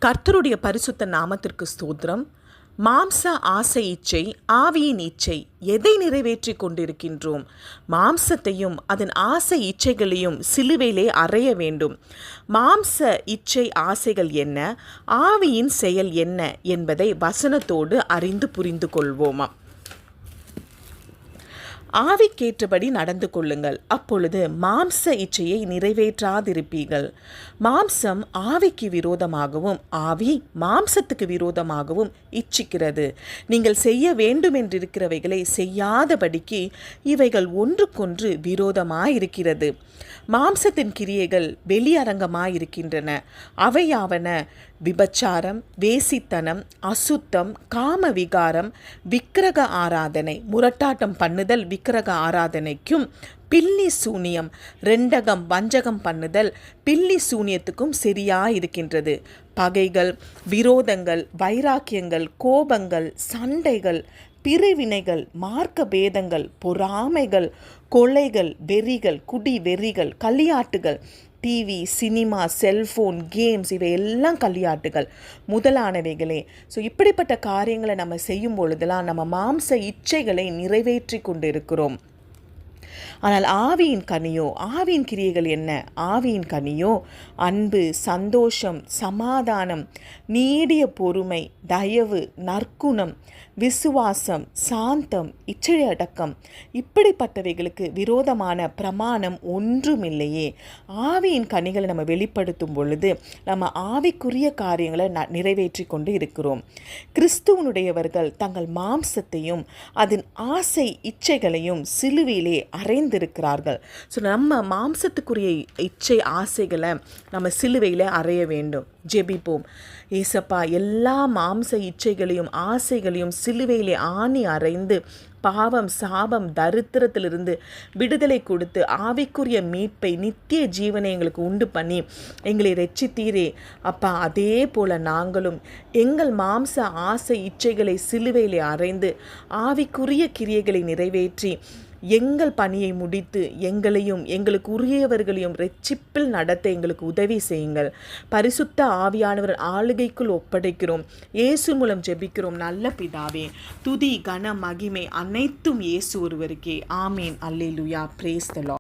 கர்த்தருடைய பரிசுத்த நாமத்திற்கு ஸ்தோத்திரம். மாம்ச ஆசை இச்சை, ஆவியின் இச்சை, எதை நிறைவேற்றி கொண்டிருக்கின்றோம்? மாம்சத்தையும் அதன் ஆசை இச்சைகளையும் சிலுவையிலே அறைய வேண்டும். மாம்ச இச்சை ஆசைகள் என்ன, ஆவியின் செயல் என்ன என்பதை வசனத்தோடு அறிந்து புரிந்து கொள்வோமா. ஆவிக்கேற்றபடி நடந்து கொள்ளுங்கள், அப்பொழுது மாம்ச இச்சையை நிறைவேற்றாதிருப்பீர்கள். மாம்சம் ஆவிக்கு விரோதமாகவும் ஆவி மாம்சத்துக்கு விரோதமாகவும் இச்சிக்கிறது. நீங்கள் செய்ய வேண்டுமென்றிருக்கிறவைகளை செய்யாதபடிக்கு இவைகள் ஒன்றுக்கொன்று விரோதமாயிருக்கிறது. மாம்சத்தின் கிரியைகள் வெளியரங்கமாயிருக்கின்றன. அவையாவன: விபச்சாரம், வேசித்தனம், அசுத்தம், காம விகாரம், விக்கிரக ஆராதனை. முரட்டாட்டம் பண்ணுதல் விக்கிரக ஆராதனைக்கும், பில்லி சூனியம், ரெண்டகம் வஞ்சகம் பண்ணுதல் பில்லி சூனியத்துக்கும் சரியாயிருக்கின்றது. பகைகள், விரோதங்கள், வைராக்கியங்கள், கோபங்கள், சண்டைகள், பிரிவினைகள், மார்க்க பேதங்கள், பொறாமைகள், கொலைகள், வெறிகள், குடி வெறிகள், களியாட்டுகள், டிவி, சினிமா, செல்ஃபோன், கேம்ஸ், இவையெல்லாம் களியாட்டுகள் முதலானவைகளே. ஸோ இப்படிப்பட்ட காரியங்களை நம்ம செய்யும் பொழுதெல்லாம் நம்ம மாம்ச இச்சைகளை நிறைவேற்றி கொண்டு இருக்கிறோம். ஆனால் ஆவியின் கனியோ, ஆவியின் கிரியைகள் என்ன? ஆவியின் கனியோ அன்பு, சந்தோஷம், சமாதானம், நீடிய பொறுமை, தயவு, நற்குணம், விசுவாசம், சாந்தம், இச்சையடக்கம். இப்படிப்பட்டவைகளுக்கு விரோதமான பிரமாணம் ஒன்றுமில்லையே. ஆவியின் கனிகளை நம்ம வெளிப்படுத்தும் பொழுது நம்ம ஆவிக்குரிய காரியங்களை நிறைவேற்றி கொண்டு இருக்கிறோம். கிறிஸ்துவனுடையவர்கள் தங்கள் மாம்சத்தையும் அதன் ஆசை இச்சைகளையும் சிலுவையிலே அறைந்திருக்கிறார்கள். ஸோ நம்ம மாம்சத்துக்குரிய இச்சை ஆசைகளை நம்ம சிலுவையில் அறைய வேண்டும். ஜெபிப்போம். ஏசப்பா, எல்லா மாம்ச இச்சைகளையும் ஆசைகளையும் சிலுவையிலே ஆணி அறைந்து பாவம், சாபம், தரித்திரத்திலிருந்து விடுதலை கொடுத்து ஆவிக்குரிய மீட்பை, நித்திய ஜீவனை எங்களுக்கு உண்டு பண்ணி எங்களை ரட்சித்தீரே அப்பா. அதே போல் நாங்களும் எங்கள் மாம்ச ஆசை இச்சைகளை சிலுவையிலே அறைந்து ஆவிக்குரிய கிரியைகளை நிறைவேற்றி எங்கள் பணியை முடித்து எங்களையும் எங்களுக்கு உரியவர்களையும் ரட்சிப்பில் நடத்த எங்களுக்கு உதவி செய்யுங்கள். பரிசுத்த ஆவியானவர் ஆளுகைக்குள் ஒப்படைக்கிறோம். இயேசு மூலம் ஜெபிக்கிறோம் நல்ல பிதாவே. துதி, கன, மகிமை அனைத்தும் இயேசு ஒருவருக்கே. ஆமேன். அல்லேலூயா. Praise the Lord.